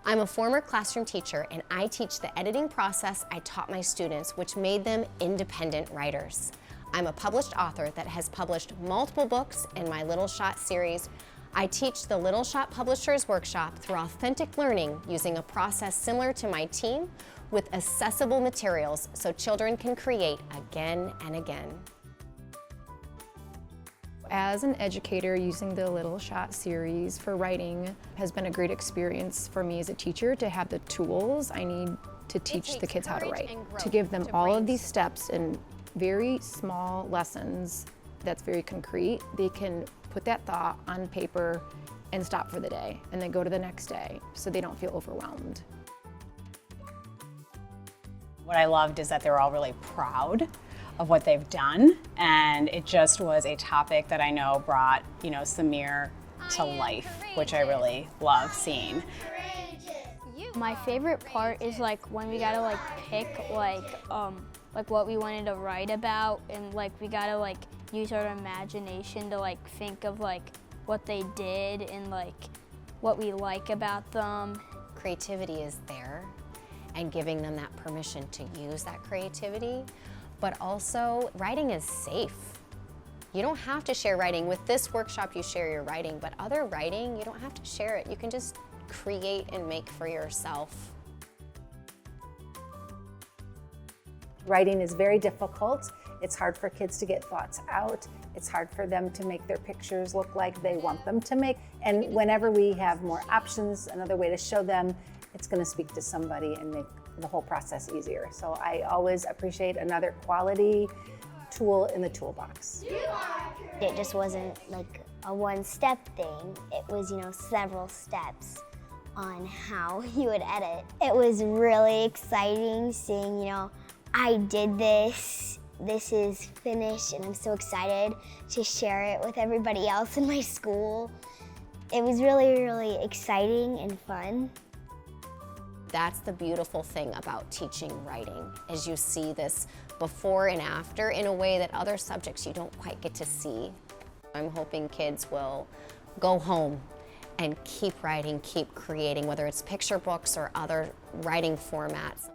I'm a former classroom teacher and I teach the editing process I taught my students, which made them independent writers. I'm a published author that has published multiple books in my Little Shot series. I teach the Little Shot Publishers Workshop through authentic learning using a process similar to my team with accessible materials so children can create again and again. As an educator, using the Little Shot series for writing has been a great experience for me as a teacher to have the tools I need to teach the kids how to write. To give them all of these steps in very small lessons that's very concrete, they can put that thought on paper and stop for the day and then go to the next day so they don't feel overwhelmed. What I loved is that they were all really proud of what they've done, and it just was a topic that I know brought, Samir to life, which I really love seeing. My favorite part is when we gotta pick what we wanted to write about, and we gotta use our imagination to think of what they did and what we like about them. Creativity is there and giving them that permission to use that creativity. But also, writing is safe. You don't have to share writing. With this workshop, you share your writing, but other writing, you don't have to share it. You can just create and make for yourself. Writing is very difficult. It's hard for kids to get thoughts out. It's hard for them to make their pictures look like they want them to make. And whenever we have more options, another way to show them, it's going to speak to somebody and make the whole process easier. So I always appreciate another quality tool in the toolbox. It just wasn't a one-step thing. It was, several steps on how you would edit. It was really exciting seeing, I did this. This is finished, and I'm so excited to share it with everybody else in my school. It was really, really exciting and fun. That's the beautiful thing about teaching writing, is you see this before and after in a way that other subjects you don't quite get to see. I'm hoping kids will go home and keep writing, keep creating, whether it's picture books or other writing formats.